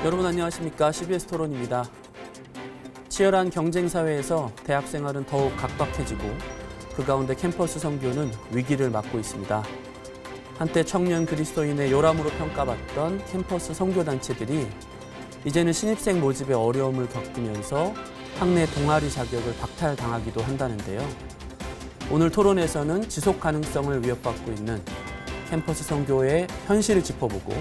여러분 안녕하십니까? CBS 토론입니다. 치열한 경쟁 사회에서 대학 생활은 더욱 각박해지고 그 가운데 캠퍼스 선교는 위기를 맞고 있습니다. 한때 청년 그리스도인의 요람으로 평가받던 캠퍼스 선교단체들이 이제는 신입생 모집에 어려움을 겪으면서 학내 동아리 자격을 박탈당하기도 한다는데요. 오늘 토론에서는 지속 가능성을 위협받고 있는 캠퍼스 선교의 현실을 짚어보고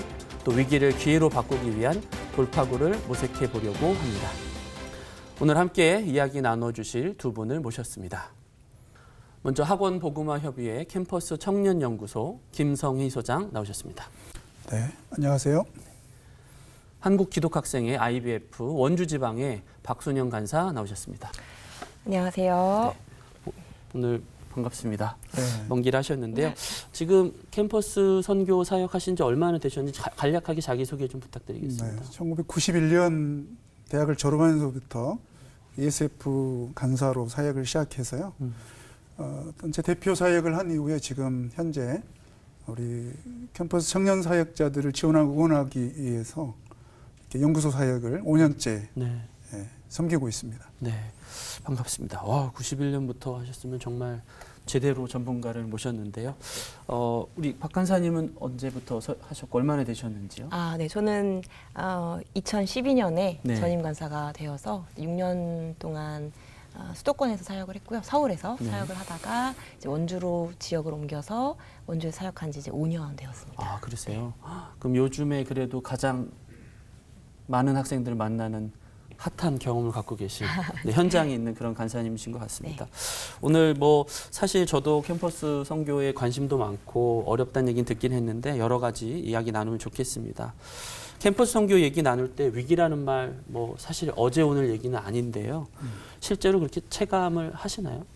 또 위기를 기회로 바꾸기 위한 돌파구를 모색해 보려고 합니다. 오늘 함께 이야기 나눠주실 두 분을 모셨습니다. 먼저 학원보그마협의회 캠퍼스 청년연구소 김성희 소장 나오셨습니다. 네, 안녕하세요. 한국기독학생회 IBF 원주지방의 박순영 간사 나오셨습니다. 안녕하세요. 네, 오늘 반갑습니다. 네. 먼 길 하셨는데요. 지금 캠퍼스 선교 사역하신 지 얼마나 되셨는지 간략하게 자기소개 좀 부탁드리겠습니다. 네, 1991년 대학을 졸업하면서부터 ESF 간사로 사역을 시작해서요. 제 대표 사역을 한 이후에 지금 현재 우리 캠퍼스 청년 사역자들을 지원하고 응원하기 위해서 이렇게 연구소 사역을 5년째 네. 섬기고 있습니다. 네, 반갑습니다. 와, 91년부터 하셨으면 정말 제대로 전문가를 모셨는데요. 우리 박 간사님은 언제부터 하셨고 얼마나 되셨는지요? 네, 저는 2012년에 네. 전임 간사가 되어서 6년 동안 수도권에서 사역을 했고요. 서울에서 네. 사역을 하다가 이제 원주로 지역을 옮겨서 원주에 사역한 지 이제 5년 되었습니다. 아, 그러세요? 그럼 요즘에 그래도 가장 많은 학생들을 만나는 핫한 경험을 갖고 계신 네, 현장에 있는 그런 간사님이신 것 같습니다. 네. 오늘 사실 저도 캠퍼스 선교에 관심도 많고 어렵다는 얘기는 듣긴 했는데 여러 가지 이야기 나누면 좋겠습니다. 캠퍼스 선교 얘기 나눌 때 위기라는 말 사실 어제 오늘 얘기는 아닌데요. 실제로 그렇게 체감을 하시나요?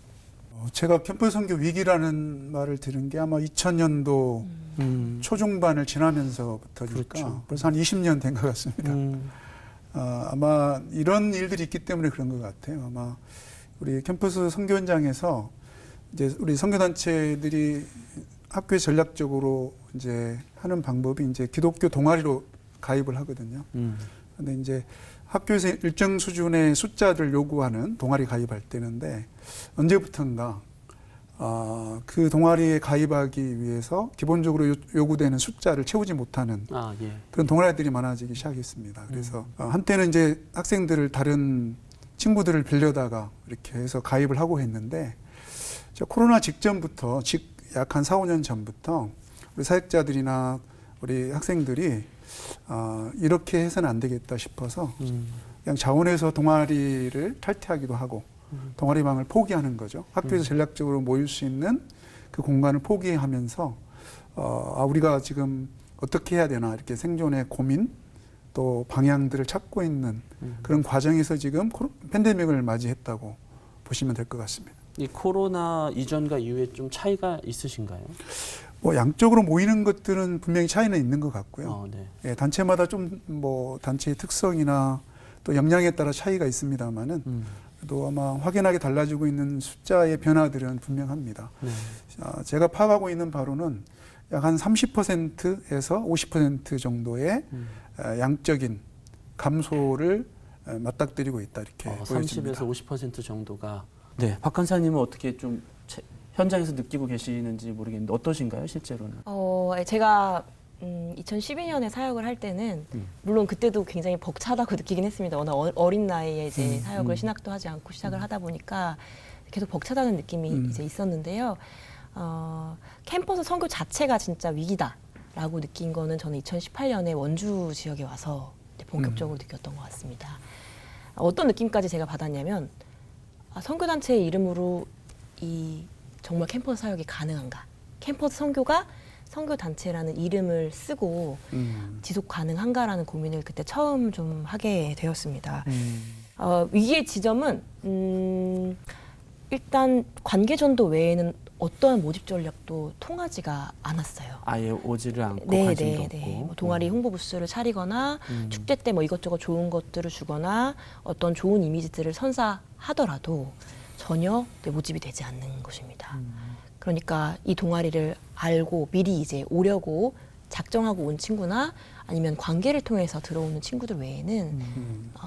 제가 캠퍼스 선교 위기라는 말을 들은 게 아마 2000년도 초중반을 지나면서부터니까 그렇죠. 벌써 한 20년 된 것 같습니다. 아마 이런 일들이 있기 때문에 그런 것 같아요. 아마 우리 캠퍼스 선교 현장에서 이제 우리 선교단체들이 학교에 전략적으로 이제 하는 방법이 이제 기독교 동아리로 가입을 하거든요. 근데 이제 학교에서 일정 수준의 숫자를 요구하는 동아리 가입할 때는데 언제부턴가 그 동아리에 가입하기 위해서 기본적으로 요구되는 숫자를 채우지 못하는 예. 그런 동아리들이 많아지기 시작했습니다. 그래서 한때는 이제 학생들을 다른 친구들을 빌려다가 이렇게 해서 가입을 하고 했는데 코로나 직전부터 약 한 4, 5년 전부터 우리 사역자들이나 우리 학생들이 이렇게 해서는 안 되겠다 싶어서 그냥 자원해서 동아리를 탈퇴하기도 하고 동아리방을 포기하는 거죠. 학교에서 전략적으로 모일 수 있는 그 공간을 포기하면서 우리가 지금 어떻게 해야 되나 이렇게 생존의 고민 또 방향들을 찾고 있는 그런 과정에서 지금 팬데믹을 맞이했다고 보시면 될 것 같습니다. 이 코로나 이전과 이후에 좀 차이가 있으신가요? 양쪽으로 모이는 것들은 분명히 차이는 있는 것 같고요. 네. 예, 단체마다 좀 단체의 특성이나 또 역량에 따라 차이가 있습니다만은 또 아마 확연하게 달라지고 있는 숫자의 변화들은 분명합니다. 네. 제가 파악하고 있는 바로는 약 한 30%에서 50% 정도의 양적인 감소를 맞닥뜨리고 있다 이렇게 보여집니다. 30에서 50% 정도가. 네, 박 간사님은 어떻게 좀 현장에서 느끼고 계시는지 모르겠는데 어떠신가요, 실제로는? 제가 2012년에 사역을 할 때는 물론 그때도 굉장히 벅차다고 느끼긴 했습니다. 워낙 어린 나이에 이제 사역을 신학도 하지 않고 시작을 하다 보니까 계속 벅차다는 느낌이 이제 있었는데요. 캠퍼스 선교 자체가 진짜 위기다라고 느낀 거는 저는 2018년에 원주 지역에 와서 본격적으로 느꼈던 것 같습니다. 어떤 느낌까지 제가 받았냐면 선교단체의 이름으로 정말 캠퍼스 사역이 가능한가? 캠퍼스 선교가 선교단체라는 이름을 쓰고 지속 가능한가라는 고민을 그때 처음 좀 하게 되었습니다. 위기의 지점은 일단 관계전도 외에는 어떠한 모집 전략도 통하지가 않았어요. 아예 오지를 않고 관심도 없고. 동아리 홍보 부스를 차리거나 축제 때 이것저것 좋은 것들을 주거나 어떤 좋은 이미지들을 선사하더라도 전혀 모집이 되지 않는 것입니다. 그러니까 이 동아리를 알고 미리 이제 오려고 작정하고 온 친구나 아니면 관계를 통해서 들어오는 친구들 외에는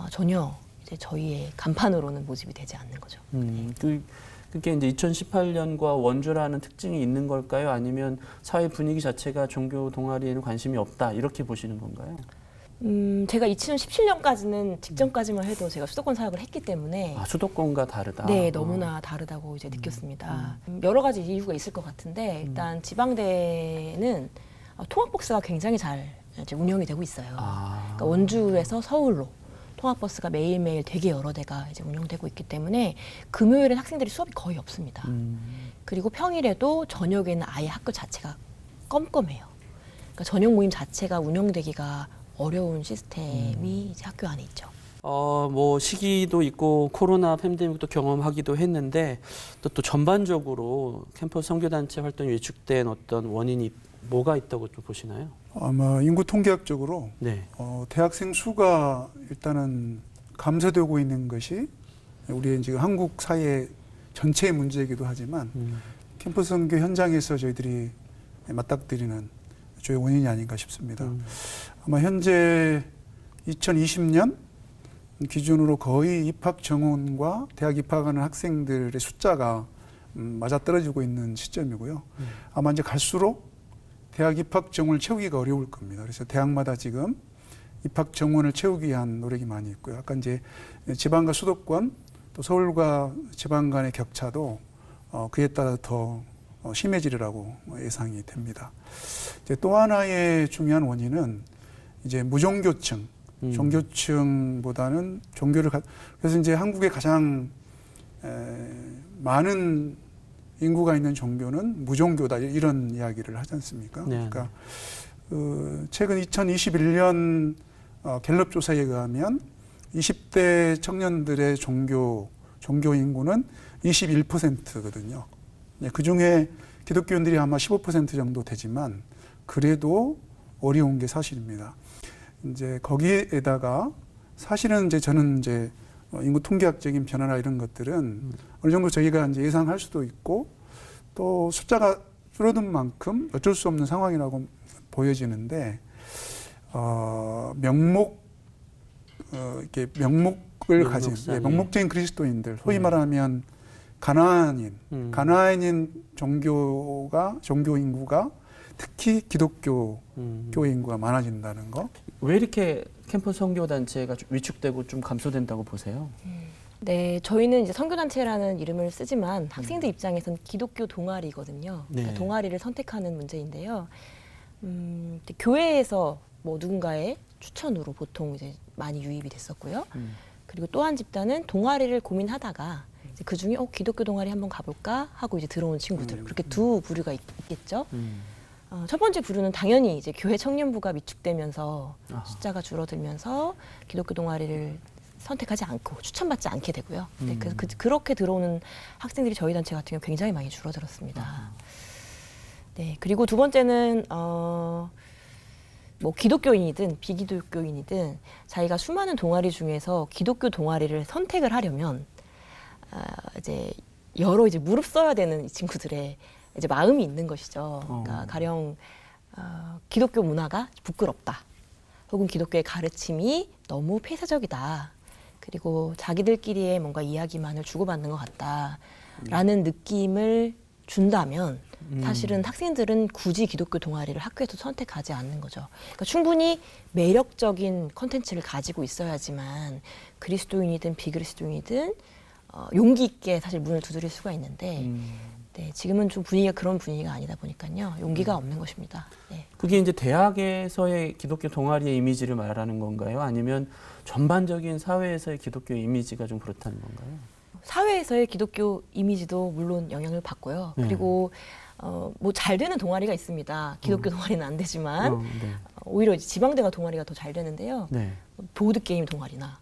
전혀 이제 저희의 간판으로는 모집이 되지 않는 거죠. 그게 이제 2018년과 원주라는 특징이 있는 걸까요? 아니면 사회 분위기 자체가 종교 동아리에는 관심이 없다 이렇게 보시는 건가요? 제가 2017년까지는 직전까지만 해도 제가 수도권 사역을 했기 때문에 수도권과 다르다. 네, 너무나 다르다고 이제 느꼈습니다. 여러 가지 이유가 있을 것 같은데 일단 지방대는 통학버스가 굉장히 잘 이제 운영이 되고 있어요. 그러니까 원주에서 서울로 통학버스가 매일매일 되게 여러 대가 이제 운영되고 있기 때문에 금요일엔 학생들이 수업이 거의 없습니다. 그리고 평일에도 저녁에는 아예 학교 자체가 껌껌해요. 그러니까 저녁 모임 자체가 운영되기가 어려운 시스템이 이제 학교 안에 있죠. 뭐 시기도 있고 코로나 팬데믹도 경험하기도 했는데 또 전반적으로 캠퍼스 선교단체 활동이 위축된 어떤 원인이 뭐가 있다고 좀 보시나요? 아마 인구 통계학적으로 네. 대학생 수가 일단은 감소되고 있는 것이 우리의 지금 한국 사회 전체의 문제이기도 하지만 캠퍼스 선교 현장에서 저희들이 맞닥뜨리는 주요 원인이 아닌가 싶습니다. 아마 현재 2020년 기준으로 거의 입학 정원과 대학 입학하는 학생들의 숫자가 맞아떨어지고 있는 시점이고요. 아마 이제 갈수록 대학 입학 정원을 채우기가 어려울 겁니다. 그래서 대학마다 지금 입학 정원을 채우기 위한 노력이 많이 있고요. 아까 이제 지방과 수도권 또 서울과 지방 간의 격차도 그에 따라 더 심해지리라고 예상이 됩니다. 이제 또 하나의 중요한 원인은 이제 무종교층, 종교층보다는 그래서 이제 한국의 가장 많은 인구가 있는 종교는 무종교다 이런 이야기를 하지 않습니까? 네. 그러니까 최근 2021년 갤럽 조사에 의하면 20대 청년들의 종교 인구는 21%거든요. 그 중에 기독교인들이 아마 15% 정도 되지만 그래도 어려운 게 사실입니다. 이제 거기에다가 사실은 이제 저는 이제 인구 통계학적인 변화나 이런 것들은 어느 정도 저희가 이제 예상할 수도 있고 또 숫자가 줄어든 만큼 어쩔 수 없는 상황이라고 보여지는데 이렇게 명목을 가진 명목적인 그리스도인들 소위 말하면 가나안인 종교 인구가 특히 기독교 교회 인구가 많아진다는 거. 왜 이렇게 캠퍼스 선교단체가 위축되고 좀 감소된다고 보세요? 네, 저희는 이제 선교단체라는 이름을 쓰지만 학생들 입장에서는 기독교 동아리거든요. 네. 그러니까 동아리를 선택하는 문제인데요. 교회에서 뭐 누군가의 추천으로 보통 이제 많이 유입이 됐었고요. 그리고 또 한 집단은 동아리를 고민하다가 이제 그 중에 기독교 동아리 한번 가볼까 하고 이제 들어온 친구들 그렇게 두 부류가 있겠죠. 첫 번째 부류는 당연히 이제 교회 청년부가 위축되면서 숫자가 줄어들면서 기독교 동아리를 선택하지 않고 추천받지 않게 되고요. 네, 그래서 그렇게 들어오는 학생들이 저희 단체 같은 경우 굉장히 많이 줄어들었습니다. 네, 그리고 두 번째는 뭐 기독교인이든 비기독교인이든 자기가 수많은 동아리 중에서 기독교 동아리를 선택을 하려면 이제 여러 이제 무릎 써야 되는 이 친구들의 이제 마음이 있는 것이죠. 그러니까 가령 기독교 문화가 부끄럽다, 혹은 기독교의 가르침이 너무 폐쇄적이다, 그리고 자기들끼리의 뭔가 이야기만을 주고받는 것 같다라는 느낌을 준다면 사실은 학생들은 굳이 기독교 동아리를 학교에서 선택하지 않는 거죠. 그러니까 충분히 매력적인 컨텐츠를 가지고 있어야지만 그리스도인이든 비그리스도인이든 용기 있게 사실 문을 두드릴 수가 있는데 네, 지금은 좀 분위기가 그런 분위기가 아니다 보니까요. 용기가 없는 것입니다. 네. 그게 이제 대학에서의 기독교 동아리의 이미지를 말하는 건가요? 아니면 전반적인 사회에서의 기독교 이미지가 좀 그렇다는 건가요? 사회에서의 기독교 이미지도 물론 영향을 받고요. 네. 그리고 뭐 잘 되는 동아리가 있습니다. 기독교 동아리는 안 되지만 네. 오히려 이제 지방대가 동아리가 더 잘 되는데요. 네. 보드 게임 동아리나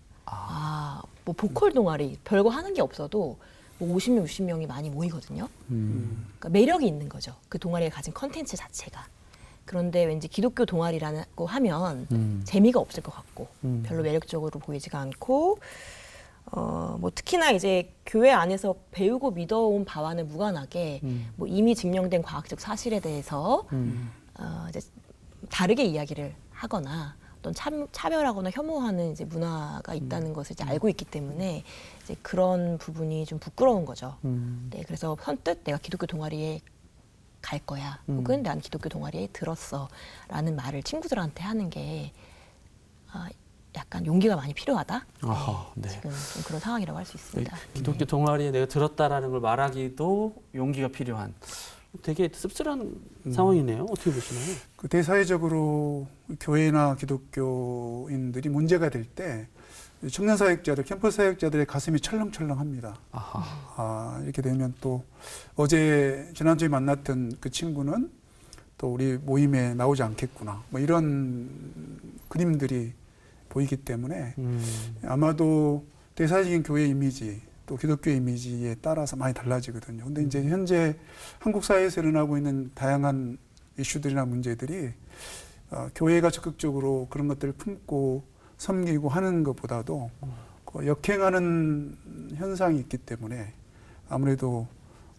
뭐 보컬 동아리 별거 하는 게 없어도 뭐 50명, 60명이 많이 모이거든요. 그러니까 매력이 있는 거죠. 그 동아리가 가진 컨텐츠 자체가. 그런데 왠지 기독교 동아리라고 하면 재미가 없을 것 같고 별로 매력적으로 보이지가 않고 뭐 특히나 이제 교회 안에서 배우고 믿어온 바와는 무관하게 뭐 이미 증명된 과학적 사실에 대해서 이제 다르게 이야기를 하거나 어떤 차별하거나 혐오하는 이제 문화가 있다는 것을 이제 알고 있기 때문에 이제 그런 부분이 좀 부끄러운 거죠. 네, 그래서 선뜻 내가 기독교 동아리에 갈 거야, 혹은 난 기독교 동아리에 들었어라는 말을 친구들한테 하는 게 약간 용기가 많이 필요하다. 아하, 네. 지금 좀 그런 상황이라고 할 수 있습니다. 기독교 동아리에 내가 들었다라는 걸 말하기도 용기가 필요한 되게 씁쓸한 상황이네요. 어떻게 보시나요? 그 대사회적으로 교회나 기독교인들이 문제가 될 때 청년 사역자들, 캠퍼스 사역자들의 가슴이 철렁철렁합니다. 아하. 이렇게 되면 또 지난주에 만났던 그 친구는 또 우리 모임에 나오지 않겠구나. 뭐 이런 그림들이 보이기 때문에 아마도 대사적인 교회 이미지 또 기독교 이미지에 따라서 많이 달라지거든요. 근데 이제 현재 한국 사회에서 일어나고 있는 다양한 이슈들이나 문제들이 교회가 적극적으로 그런 것들을 품고 섬기고 하는 것보다도 역행하는 현상이 있기 때문에 아무래도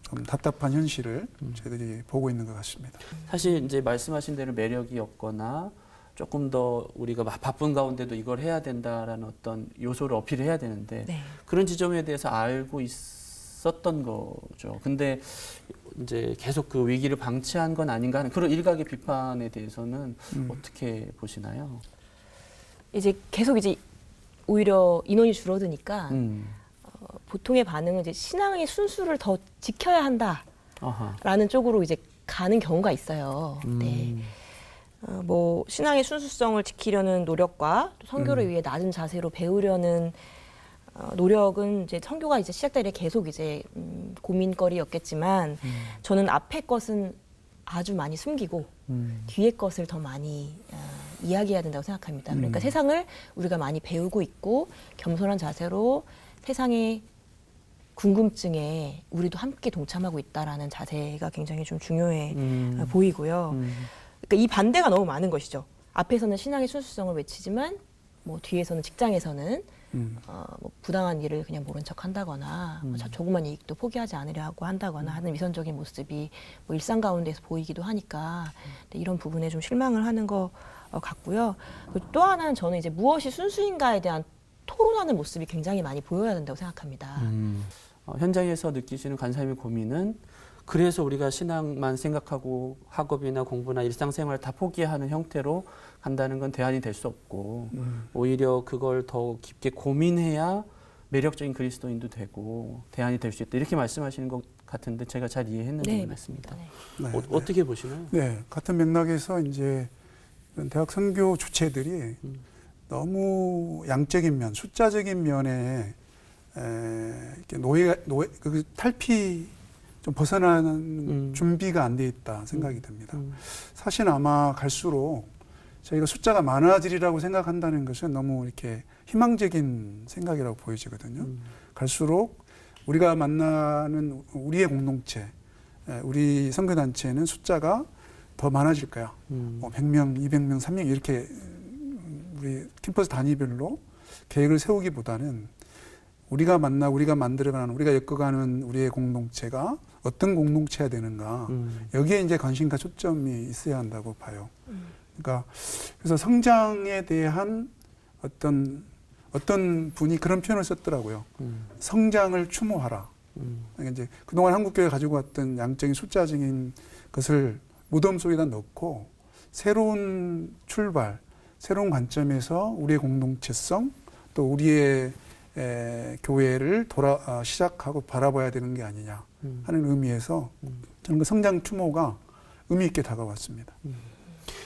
좀 답답한 현실을 저희들이 보고 있는 것 같습니다. 사실 이제 말씀하신 대로 매력이 없거나 조금 더 우리가 바쁜 가운데도 이걸 해야 된다라는 어떤 요소를 어필해야 되는데 네. 그런 지점에 대해서 알고 있었던 거죠. 근데 이제 계속 그 위기를 방치한 건 아닌가 하는 그런 일각의 비판에 대해서는 어떻게 보시나요? 이제 계속 이제 오히려 인원이 줄어드니까 보통의 반응은 이제 신앙의 순수를 더 지켜야 한다라는 아하. 쪽으로 이제 가는 경우가 있어요. 네. 뭐 신앙의 순수성을 지키려는 노력과 또 선교를 위해 낮은 자세로 배우려는 노력은 이제 선교가 이제 시작될 때 계속 이제 고민거리였겠지만 저는 앞에 것은 아주 많이 숨기고 뒤에 것을 더 많이 이야기해야 된다고 생각합니다. 그러니까 세상을 우리가 많이 배우고 있고 겸손한 자세로 세상의 궁금증에 우리도 함께 동참하고 있다라는 자세가 굉장히 좀 중요해 보이고요. 그러니까 이 반대가 너무 많은 것이죠. 앞에서는 신앙의 순수성을 외치지만 뭐 뒤에서는 직장에서는 뭐 부당한 일을 그냥 모른 척 한다거나 뭐 조그만 이익도 포기하지 않으려고 한다거나 하는 위선적인 모습이 뭐 일상 가운데서 보이기도 하니까 이런 부분에 좀 실망을 하는 것 같고요. 그리고 또 하나는 저는 이제 무엇이 순수인가에 대한 토론하는 모습이 굉장히 많이 보여야 된다고 생각합니다. 현장에서 느끼시는 간사님의 고민은 그래서 우리가 신앙만 생각하고 학업이나 공부나 일상생활 다 포기하는 형태로 간다는 건 대안이 될 수 없고 오히려 그걸 더 깊게 고민해야 매력적인 그리스도인도 되고 대안이 될 수 있다. 이렇게 말씀하시는 것 같은데 제가 잘 이해했는지 네, 모르겠습니다. 네. 네, 어떻게 보시나요? 네, 같은 맥락에서 이제 대학 선교 주체들이 너무 양적인 면, 숫자적인 면에 이렇게 그 탈피 좀 벗어나는 준비가 안 돼 있다 생각이 듭니다. 사실 아마 갈수록 저희가 숫자가 많아지리라고 생각한다는 것은 너무 이렇게 희망적인 생각이라고 보여지거든요. 갈수록 우리가 만나는 우리의 공동체, 우리 선교단체는 숫자가 더 많아질 거야. 뭐 100명, 200명, 300명 이렇게 우리 캠퍼스 단위별로 계획을 세우기보다는 우리가 만들어가는, 우리가 엮어가는 우리의 공동체가 어떤 공동체가 되는가. 여기에 이제 관심과 초점이 있어야 한다고 봐요. 그러니까 그래서 성장에 대한 어떤 분이 그런 표현을 썼더라고요. 성장을 추모하라. 그러니까 이제 그동안 한국교회가 가지고 왔던 양적인 숫자적인 것을 무덤 속에다 넣고 새로운 출발, 새로운 관점에서 우리의 공동체성 또 우리의 교회를 시작하고 바라봐야 되는 게 아니냐 하는 의미에서 저는 그 성장 추모가 의미 있게 다가왔습니다.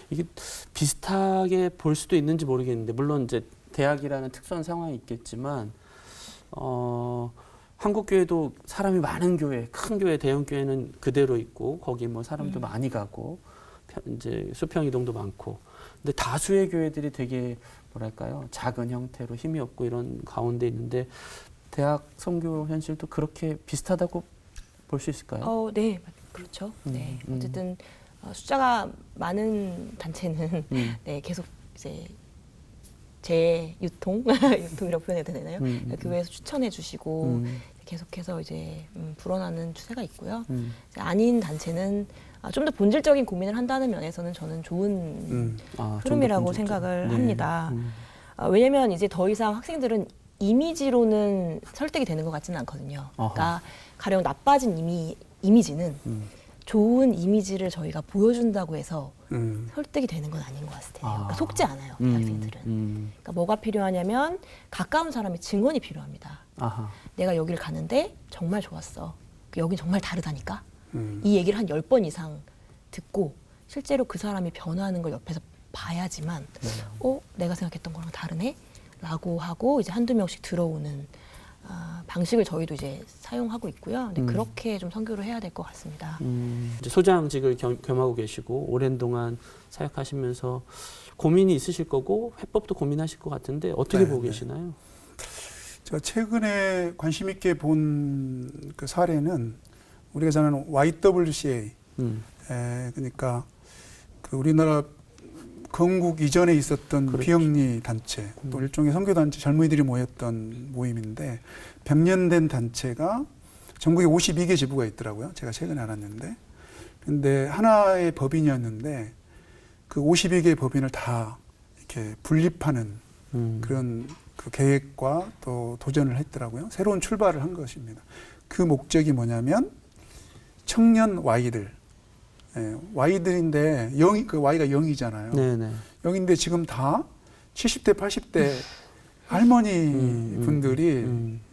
이게 비슷하게 볼 수도 있는지 모르겠는데 물론 이제 대학이라는 특수한 상황이 있겠지만 한국 교회도 사람이 많은 교회, 큰 교회, 대형 교회는 그대로 있고 거기 뭐 사람도 많이 가고 이제 수평 이동도 많고 근데 다수의 교회들이 되게 뭐랄까요 작은 형태로 힘이 없고 이런 가운데 있는데 대학 선교 현실도 그렇게 비슷하다고 볼 수 있을까요? 네, 그렇죠. 네, 어쨌든 숫자가 많은 단체는 네, 계속 이제 유통이라고 표현해도 되나요? 교회에서 추천해 주시고 계속해서 이제 불어나는 추세가 있고요. 아닌 단체는 좀 더 본질적인 고민을 한다는 면에서는 저는 좋은 흐름이라고 생각을 합니다. 왜냐하면 이제 더 이상 학생들은 이미지로는 설득이 되는 것 같지는 않거든요. 그러니까 가령 나빠진 이미지는 좋은 이미지를 저희가 보여준다고 해서 설득이 되는 건 아닌 것 같아요. 그러니까 속지 않아요, 대학생들은. 그러니까 뭐가 필요하냐면 가까운 사람의 증언이 필요합니다. 내가 여기를 가는데 정말 좋았어. 여긴 정말 다르다니까. 이 얘기를 한 10번 이상 듣고 실제로 그 사람이 변화하는 걸 옆에서 봐야지만 내가 생각했던 거랑 다르네? 라고 하고 이제 한두 명씩 들어오는 방식을 저희도 이제 사용하고 있고요. 근데 그렇게 좀 선교를 해야 될 것 같습니다. 이제 소장직을 겸하고 계시고 오랜 동안 사역하시면서 고민이 있으실 거고 해법도 고민하실 것 같은데 어떻게 보고 계시나요? 제가 최근에 관심 있게 본 그 사례는 우리가 잘 아는 YWCA, 그러니까 그 우리나라 건국 이전에 있었던 그렇죠. 비영리 단체, 또 일종의 선교 단체, 젊은이들이 모였던 모임인데 100년 된 단체가 전국에 52개 지부가 있더라고요. 제가 최근에 알았는데, 근데 하나의 법인이었는데 그 52개의 법인을 다 이렇게 분립하는 그런 그 계획과 또 도전을 했더라고요. 새로운 출발을 한 것입니다. 그 목적이 뭐냐면 청년 Y들, Y들인데 그 Y가 0이잖아요. 네네. 0인데 지금 다 70대, 80대 할머니 분들이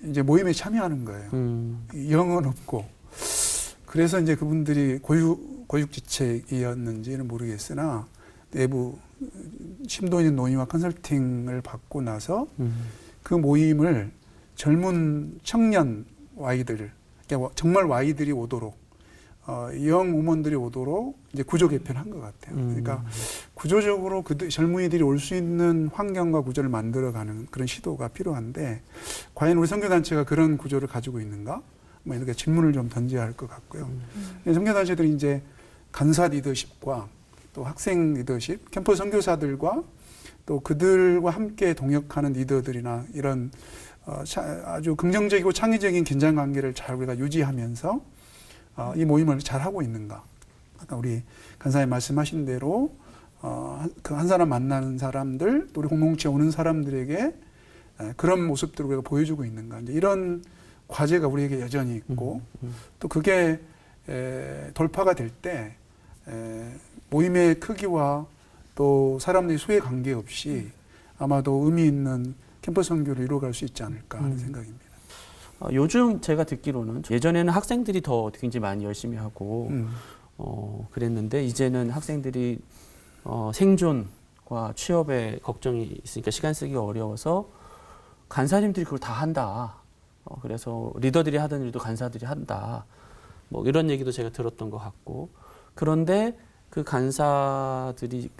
이제 모임에 참여하는 거예요. 0은 없고. 그래서 이제 그분들이 고육지책이었는지는 모르겠으나 내부 심도 있는 논의와 컨설팅을 받고 나서 그 모임을 젊은 청년 Y들, 그러니까 정말 Y들이 오도록 영 우먼들이 오도록 이제 구조 개편한 것 같아요. 그러니까 구조적으로 그 젊은이들이 올 수 있는 환경과 구조를 만들어가는 그런 시도가 필요한데 과연 우리 선교단체가 그런 구조를 가지고 있는가? 뭐 이렇게 질문을 좀 던져야 할 것 같고요. 선교단체들이 이제 간사 리더십과 또 학생 리더십, 캠퍼스 선교사들과 또 그들과 함께 동역하는 리더들이나 이런 아주 긍정적이고 창의적인 긴장 관계를 잘 우리가 유지하면서 이 모임을 잘 하고 있는가? 아까 우리 간사님 말씀하신 대로 그 한 사람 만나는 사람들, 또 우리 공동체에 오는 사람들에게 그런 모습들을 우리가 보여주고 있는가? 이제 이런 과제가 우리에게 여전히 있고 또 그게 돌파가 될 때 모임의 크기와 또 사람들의 수에 관계없이 아마도 의미 있는 캠퍼스 선교를 이루어갈 수 있지 않을까 하는 생각입니다. 요즘 제가 듣기로는 예전에는 학생들이 더 굉장히 많이 열심히 하고 그랬는데 이제는 학생들이 생존과 취업에 걱정이 있으니까 시간 쓰기가 어려워서 간사님들이 그걸 다 한다. 그래서 리더들이 하던 일도 간사들이 한다. 뭐 이런 얘기도 제가 들었던 것 같고 그런데 그 간사들이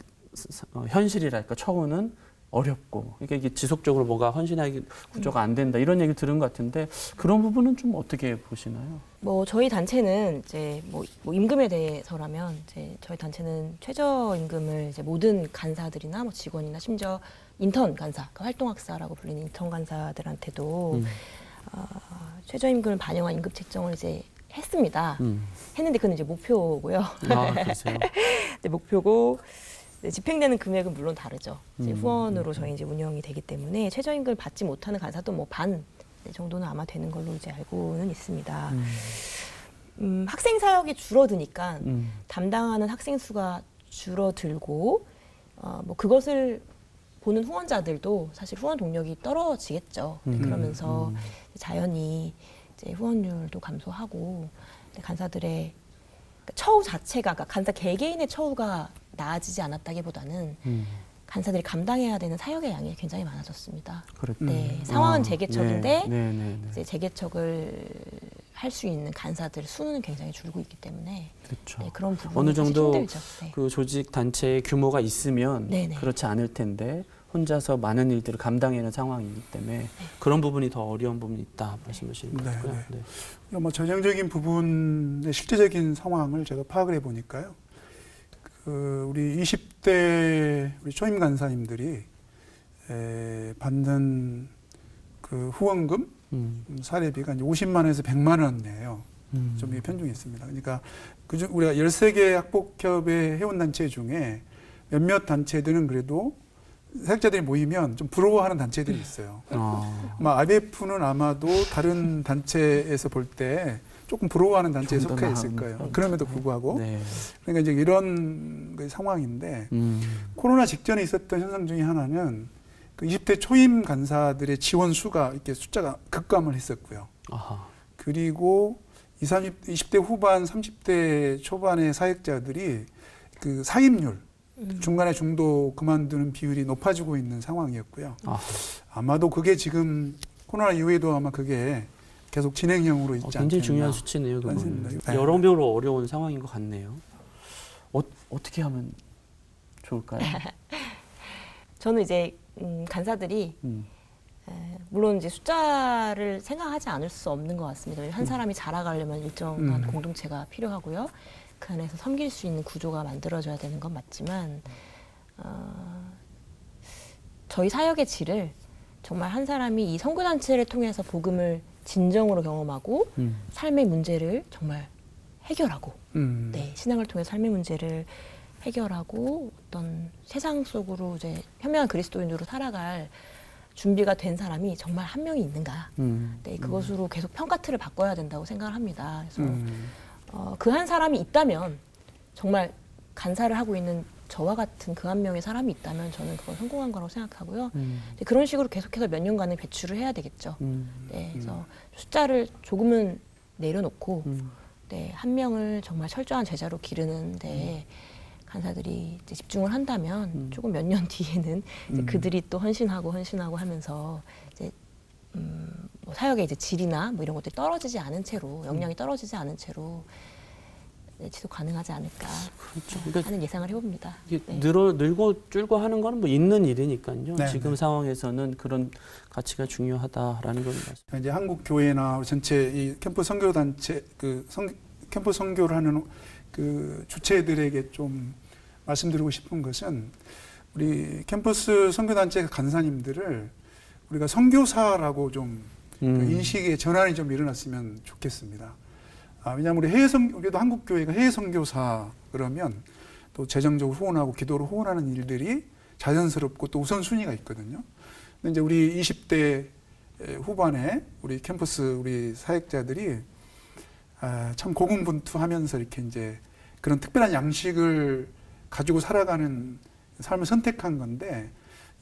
현실이랄까 처우는 어렵고 그러니까 이게 지속적으로 뭐가 헌신하기 구조가 안 된다 이런 얘기를 들은 것 같은데 그런 부분은 좀 어떻게 보시나요? 뭐 저희 단체는 이제 뭐 임금에 대해서라면 이제 저희 단체는 최저임금을 이제 모든 간사들이나 뭐 직원이나 심지어 인턴 간사, 그 활동학사라고 불리는 인턴 간사들한테도 최저임금을 반영한 임금 책정을 이제 했습니다. 했는데 그건 이제 목표고요. 그러세요? 네, 목표고. 네, 집행되는 금액은 물론 다르죠. 이제 후원으로 저희 이제 운영이 되기 때문에 최저임금을 받지 못하는 간사도 뭐 반 정도는 아마 되는 걸로 이제 알고는 있습니다. 학생 사역이 줄어드니까 담당하는 학생 수가 줄어들고 뭐 그것을 보는 후원자들도 사실 후원 동력이 떨어지겠죠. 그러면서 자연히 이제 후원율도 감소하고 간사들의 처우 자체가 그러니까 간사 개개인의 처우가 나아지지 않았다기보다는 간사들이 감당해야 되는 사역의 양이 굉장히 많아졌습니다. 그렇죠. 네, 상황은 재개척인데 네. 이제 재개척을 할 수 있는 간사들 수는 굉장히 줄고 있기 때문에 그렇죠. 네, 그런 부분이 어느 정도 힘들죠. 네. 그 조직 단체의 규모가 있으면 네네. 그렇지 않을 텐데 혼자서 많은 일들을 감당하는 상황이기 때문에 그런 부분이 더 어려운 부분이 있다 말씀하시는 것 같고요. 네. 뭐 전형적인 부분의 실제적인 상황을 제가 파악을 해보니까요. 우리 20대 우리 초임 간사님들이 받는 그 후원금 사례비가 이제 50만 원에서 100만 원이에요. 좀 이게 편중이 있습니다. 그러니까 그중 우리가 13개 학폭협의 회원단체 중에 몇몇 단체들은 그래도 사역자들이 모이면 좀 부러워하는 단체들이 있어요. 아마 IBF는 아마도 다른 단체에서 볼 때 조금 부러워하는 단체에 좀 더 속해 있을 나은 거예요. 그럼에도 불구하고 네. 그러니까 이제 이런 그 상황인데 코로나 직전에 있었던 현상 중에 하나는 그 20대 초임 간사들의 지원 수가 이렇게 숫자가 급감을 했었고요. 아하. 그리고 20대 후반, 30대 초반의 사역자들이 그 사임률, 중간에 중도 그만두는 비율이 높아지고 있는 상황이었고요. 아하. 아마도 그게 지금 코로나 이후에도 아마 그게 계속 진행형으로 있지 않겠나. 굉장히 중요한 수치네요. 그건. 맞습니다. 여러모로 어려운 상황인 것 같네요. 어떻게 하면 좋을까요? 저는 이제 간사들이 물론 이제 숫자를 생각하지 않을 수 없는 것 같습니다. 한 사람이 자라가려면 일정한 공동체가 필요하고요. 그 안에서 섬길 수 있는 구조가 만들어져야 되는 건 맞지만 저희 사역의 질을 정말 한 사람이 이 선교단체를 통해서 복음을 진정으로 경험하고 삶의 문제를 정말 해결하고 네, 신앙을 통해 삶의 문제를 해결하고 어떤 세상 속으로 이제 현명한 그리스도인으로 살아갈 준비가 된 사람이 정말 한 명이 있는가? 네, 그것으로 계속 평가틀을 바꿔야 된다고 생각을 합니다. 그래서 그 한 사람이 있다면 정말 간사를 하고 있는 저와 같은 그 한 명의 사람이 있다면 저는 그건 성공한 거라고 생각하고요. 네, 그런 식으로 계속해서 몇 년간은 배출을 해야 되겠죠. 네, 그래서 숫자를 조금은 내려놓고 네, 한 명을 정말 철저한 제자로 기르는데 간사들이 이제 집중을 한다면 조금 몇 년 뒤에는 이제 그들이 또 헌신하고 하면서 이제 뭐 사역의 이제 질이나 뭐 이런 것들이 떨어지지 않은 채로 역량이 떨어지지 않은 채로 네, 지속 가능하지 않을까 그렇죠. 그러니까 하는 예상을 해봅니다. 이게 네. 늘고 줄고 하는 거는 뭐 있는 일이니까요. 네, 지금 네. 상황에서는 그런 가치가 중요하다라는 걸 말씀. 이제 한국 교회나 전체 이 캠프 선교 단체 캠프 선교를 하는 그 주체들에게 좀 말씀드리고 싶은 것은 우리 캠퍼스 선교단체 간사님들을 우리가 선교사라고 좀 그 인식의 전환이 좀 일어났으면 좋겠습니다. 왜냐하면 우리도 한국 교회가 해외 선교사 그러면 또 재정적으로 후원하고 기도로 후원하는 일들이 자연스럽고 또 우선순위가 있거든요. 근데 이제 우리 20대 후반에 우리 캠퍼스 우리 사역자들이 참 고군분투하면서 이렇게 이제 그런 특별한 양식을 가지고 살아가는 삶을 선택한 건데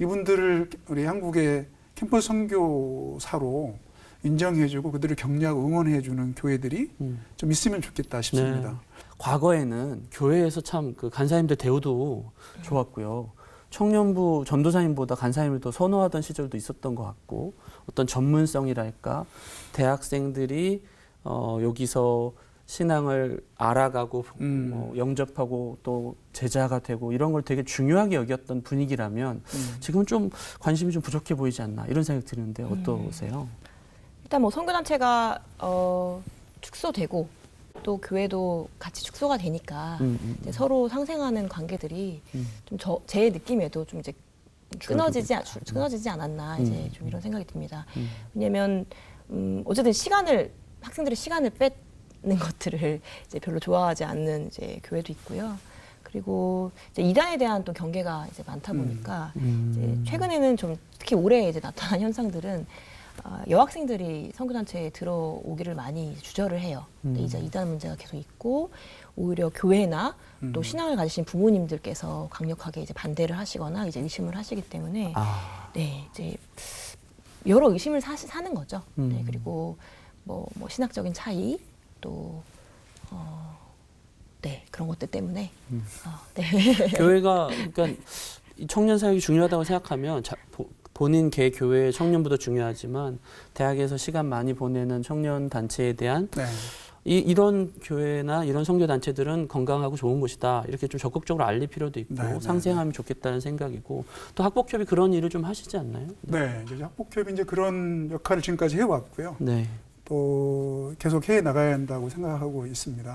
이분들을 우리 한국의 캠퍼스 선교사로 인정해주고 그들을 격려하고 응원해주는 교회들이 좀 있으면 좋겠다 싶습니다. 네. 과거에는 교회에서 참 그 간사님들 대우도 좋았고요. 청년부 전도사님보다 간사님을 더 선호하던 시절도 있었던 것 같고 어떤 전문성이랄까 대학생들이 여기서 신앙을 알아가고 영접하고 또 제자가 되고 이런 걸 되게 중요하게 여겼던 분위기라면 지금은 좀 관심이 좀 부족해 보이지 않나 이런 생각이 드는데 어떠세요? 일단 뭐 선교단체가 축소되고 또 교회도 같이 축소가 되니까 이제 서로 상생하는 관계들이 좀 제 느낌에도 좀 이제 끊어지지 않았나 이제 좀 이런 생각이 듭니다. 왜냐하면 어쨌든 학생들의 시간을 뺏는 것들을 이제 별로 좋아하지 않는 이제 교회도 있고요. 그리고 이제 이단에 대한 또 경계가 이제 많다 보니까 이제 최근에는 좀 특히 올해 이제 나타난 현상들은 여학생들이 선교단체에 들어오기를 많이 주저를 해요. 근데 이제 이단 문제가 계속 있고 오히려 교회나 또 신앙을 가지신 부모님들께서 강력하게 이제 반대를 하시거나 이제 의심을 하시기 때문에 네 이제 여러 의심을 사는 거죠. 네 그리고 뭐 신학적인 차이 또 네 그런 것들 때문에 네. 교회가 그러니까 청년 사역이 중요하다고 생각하면 본인 개 교회의 청년부도 중요하지만 대학에서 시간 많이 보내는 청년 단체에 대한 네. 이런 교회나 이런 선교 단체들은 건강하고 좋은 곳이다. 이렇게 좀 적극적으로 알릴 필요도 있고 네, 상생하면 좋겠다는 생각이고 또 학복협이 그런 일을 좀 하시지 않나요? 네, 이제 학복협이 이제 그런 역할을 지금까지 해왔고요. 네. 또 계속 해 나가야 한다고 생각하고 있습니다.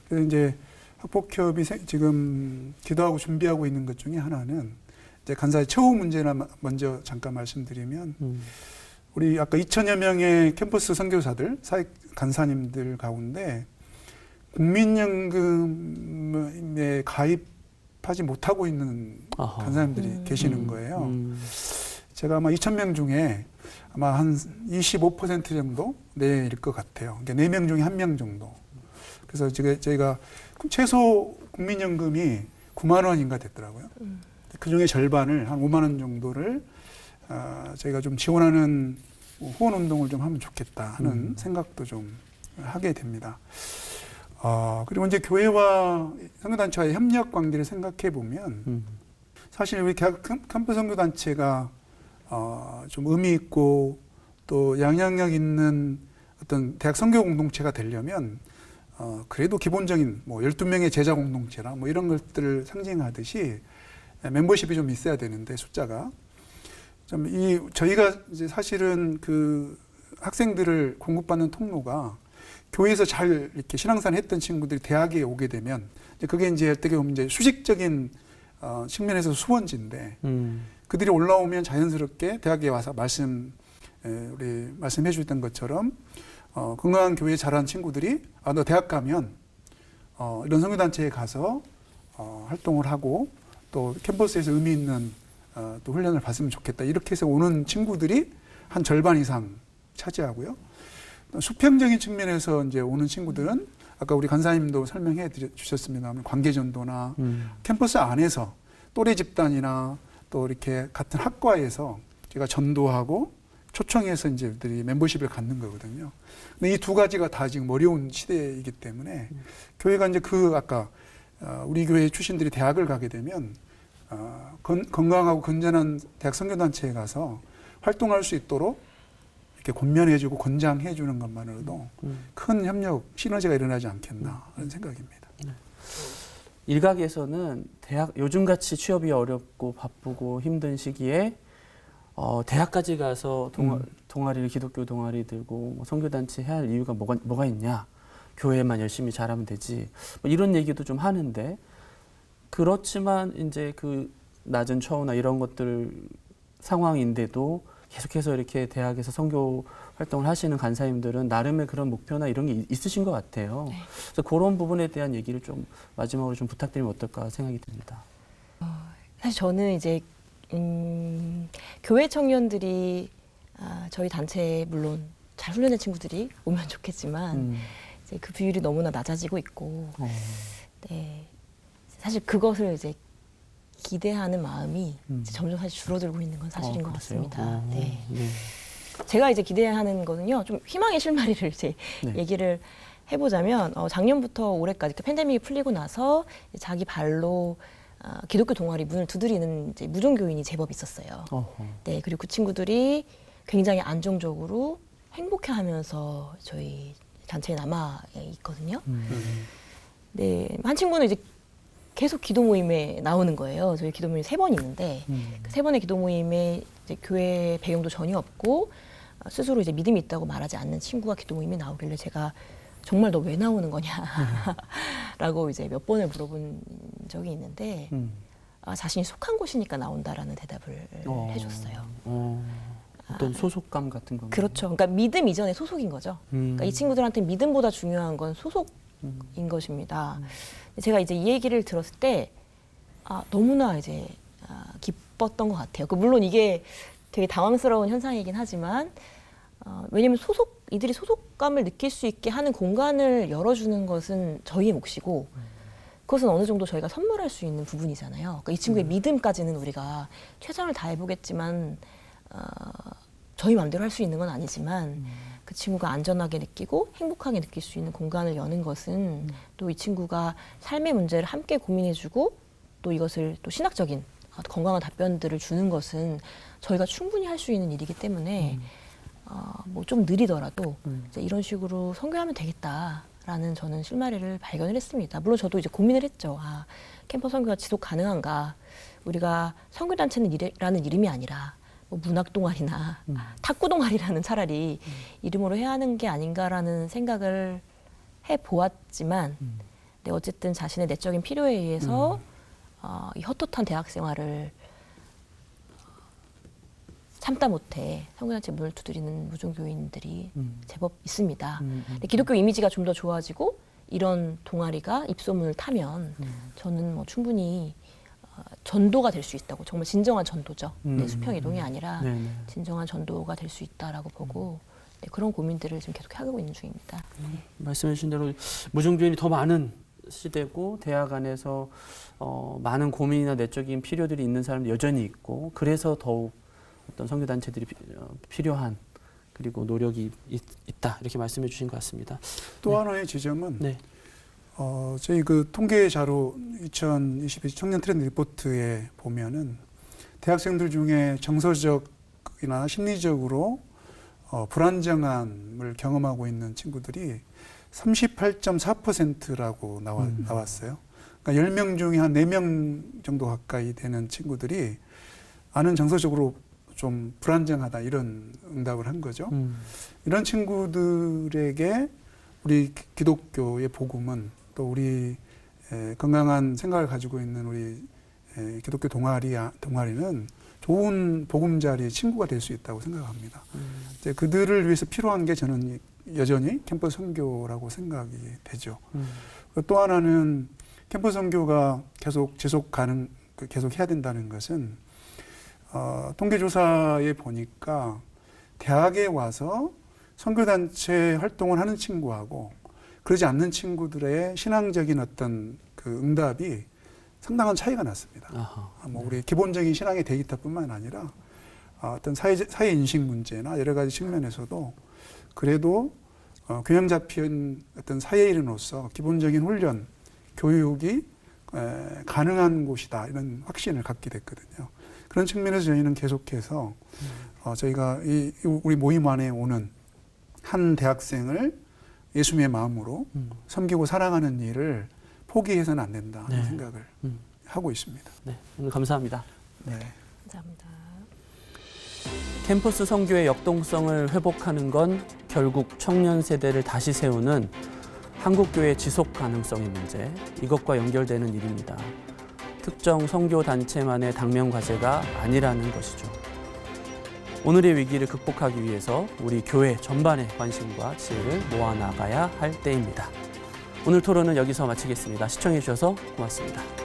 그래서 이제 학복협이 지금 기도하고 준비하고 있는 것 중에 하나는 이제 간사의 처우 문제나 먼저 잠깐 말씀드리면 우리 아까 2천여 명의 캠퍼스 선교사들, 사회 간사님들 가운데 국민연금에 가입하지 못하고 있는 아하. 간사님들이 계시는 거예요. 음. 제가 아마 2,000명 중에 아마 한 25% 정도 내일 것 같아요. 그러니까 4명 중에 1명 정도. 그래서 저희가 최소 국민연금이 9만 원인가 됐더라고요. 그 중에 절반을 한 5만 원 정도를 저희가 좀 지원하는 후원 운동을 좀 하면 좋겠다 하는 생각도 좀 하게 됩니다. 그리고 이제 교회와 선교단체와의 협력 관계를 생각해 보면 사실 우리 캠퍼스 선교단체가 좀 의미 있고 또 영향력 있는 어떤 대학 선교 공동체가 되려면 그래도 기본적인 뭐 12명의 제자 공동체라 뭐 이런 것들을 상징하듯이 멤버십이 좀 있어야 되는데 숫자가 좀 저희가 이제 사실은 그 학생들을 공급받는 통로가 교회에서 잘 이렇게 신앙생활 했던 친구들이 대학에 오게 되면 그게 이제 어떻게 보면 이제 수직적인 측면에서 수원지인데 그들이 올라오면 자연스럽게 대학에 와서 우리 말씀해 주셨던 것처럼 건강한 교회에 자란 친구들이 너 대학 가면 이런 선교단체에 가서 활동을 하고 또 캠퍼스에서 의미 있는 또 훈련을 받으면 좋겠다 이렇게 해서 오는 친구들이 한 절반 이상 차지하고요. 수평적인 측면에서 이제 오는 친구들은 아까 우리 간사님도 설명해 주셨습니다만 관계전도나 캠퍼스 안에서 또래 집단이나 또 이렇게 같은 학과에서 제가 전도하고 초청해서 이제 들이 멤버십을 갖는 거거든요. 근데 이 두 가지가 다 지금 어려운 시대이기 때문에 교회가 이제 아까 우리 교회 출신들이 대학을 가게 되면 건강하고 건전한 대학 선교단체에 가서 활동할 수 있도록 이렇게 권면해주고 권장해주는 것만으로도 큰 협력, 시너지가 일어나지 않겠나 하는 생각입니다. 일각에서는 요즘같이 취업이 어렵고 바쁘고 힘든 시기에 대학까지 가서 동아리를 기독교 동아리 들고 뭐 선교단체 해야 할 이유가 뭐가 있냐? 교회만 열심히 잘하면 되지. 뭐 이런 얘기도 좀 하는데 그렇지만 이제 그 낮은 처우나 이런 것들 상황인데도 계속해서 이렇게 대학에서 선교 활동을 하시는 간사님들은 나름의 그런 목표나 이런 게 있으신 것 같아요. 네. 그래서 그런 부분에 대한 얘기를 좀 마지막으로 좀 부탁드리면 어떨까 생각이 듭니다. 사실 저는 이제 교회 청년들이 저희 단체에 물론 잘 훈련된 친구들이 오면 좋겠지만 이제 그 비율이 너무나 낮아지고 있고 네, 사실 그것을 이제 기대하는 마음이 이제 점점 사실 줄어들고 있는 건 사실인 것 그러세요? 같습니다. 네. 네. 제가 이제 기대하는 거는요, 좀 희망의 실마리를 이제 네. 얘기를 해보자면 작년부터 올해까지 팬데믹이 풀리고 나서 자기 발로 기독교 동아리 문을 두드리는 이제 무종교인이 제법 있었어요. 어허. 네, 그리고 그 친구들이 굉장히 안정적으로 행복해하면서 저희 단체에 남아 있거든요. 네, 한 친구는 이제 계속 기도 모임에 나오는 거예요. 저희 기도 모임이 3번 있는데 그 3번의 기도 모임에 이제 교회 배경도 전혀 없고 스스로 이제 믿음이 있다고 말하지 않는 친구가 기도 모임에 나오길래 제가 정말 너 왜 나오는 거냐라고 이제 몇 번을 물어본 적이 있는데 자신이 속한 곳이니까 나온다라는 대답을 해줬어요. 어떤 소속감 같은 건가요? 그렇죠. 그러니까 믿음 이전의 소속인 거죠. 그러니까 이 친구들한테 믿음보다 중요한 건 소속인 것입니다. 제가 이제 이 얘기를 들었을 때 너무나 이제 기뻤던 것 같아요. 물론 이게 되게 당황스러운 현상이긴 하지만 왜냐하면 이들이 소속감을 느낄 수 있게 하는 공간을 열어주는 것은 저희의 몫이고 그것은 어느 정도 저희가 선물할 수 있는 부분이잖아요. 그러니까 이 친구의 믿음까지는 우리가 최선을 다해보겠지만 저희 마음대로 할 수 있는 건 아니지만 그 친구가 안전하게 느끼고 행복하게 느낄 수 있는 공간을 여는 것은 또 이 친구가 삶의 문제를 함께 고민해주고 또 이것을 또 신학적인 건강한 답변들을 주는 것은 저희가 충분히 할 수 있는 일이기 때문에 뭐 좀 느리더라도 이제 이런 식으로 선교하면 되겠다라는 저는 실마리를 발견을 했습니다. 물론 저도 이제 고민을 했죠. 캠퍼스 선교가 지속 가능한가? 우리가 선교단체는이라는 이름이 아니라 뭐 문학동아리나 탁구동아리라는 차라리 이름으로 해야 하는 게 아닌가라는 생각을 해보았지만 네, 어쨌든 자신의 내적인 필요에 의해서 이 헛헛한 대학 생활을 참다 못해 선교단체 문을 두드리는 무종교인들이 제법 있습니다. 음. 근데 기독교 이미지가 좀 더 좋아지고 이런 동아리가 입소문을 타면 저는 뭐 충분히 전도가 될 수 있다고, 정말 진정한 전도죠. 네, 수평 이동이 아니라 네네. 진정한 전도가 될 수 있다라고 보고 네, 그런 고민들을 지금 계속 하고 있는 중입니다. 말씀해 주신 대로 무종교인이 더 많은 시대고 대학 안에서 많은 고민이나 내적인 필요들이 있는 사람도 여전히 있고 그래서 더욱 어떤 선교단체들이 필요한 그리고 노력이 있다 이렇게 말씀해 주신 것 같습니다. 또 하나의 지점은 네. 저희 그 통계 자료 2022 청년 트렌드 리포트에 보면은 대학생들 중에 정서적이나 심리적으로 불안정함을 경험하고 있는 친구들이 38.4%라고 나왔어요. 그러니까 10명 중에 한 4명 정도 가까이 되는 친구들이 나는 정서적으로 좀 불안정하다 이런 응답을 한 거죠. 이런 친구들에게 우리 기독교의 복음은 또 우리 건강한 생각을 가지고 있는 우리 기독교 동아리는 좋은 보금자리의 친구가 될 수 있다고 생각합니다. 이제 그들을 위해서 필요한 게 저는 여전히 캠퍼스 선교라고 생각이 되죠. 또 하나는 캠퍼스 선교가 계속 계속 해야 된다는 것은 통계조사에 보니까 대학에 와서 선교단체 활동을 하는 친구하고 그러지 않는 친구들의 신앙적인 어떤 그 응답이 상당한 차이가 났습니다. 뭐 우리 기본적인 신앙의 데이터뿐만 아니라 어떤 사회 인식 문제나 여러 가지 측면에서도 그래도 균형 잡힌 어떤 사회인으로서 기본적인 훈련, 교육이 가능한 곳이다 이런 확신을 갖게 됐거든요. 그런 측면에서 저희는 계속해서 저희가 우리 모임 안에 오는 한 대학생을 예수님의 마음으로 섬기고 사랑하는 일을 포기해서는 안 된다 하는 생각을 하고 있습니다. 네, 오늘 감사합니다. 네. 감사합니다. 캠퍼스 선교의 역동성을 회복하는 건 결국 청년 세대를 다시 세우는 한국교회 지속 가능성의 문제, 이것과 연결되는 일입니다. 특정 선교 단체만의 당면 과제가 아니라는 것이죠. 오늘의 위기를 극복하기 위해서 우리 교회 전반의 관심과 지혜를 모아나가야 할 때입니다. 오늘 토론은 여기서 마치겠습니다. 시청해 주셔서 고맙습니다.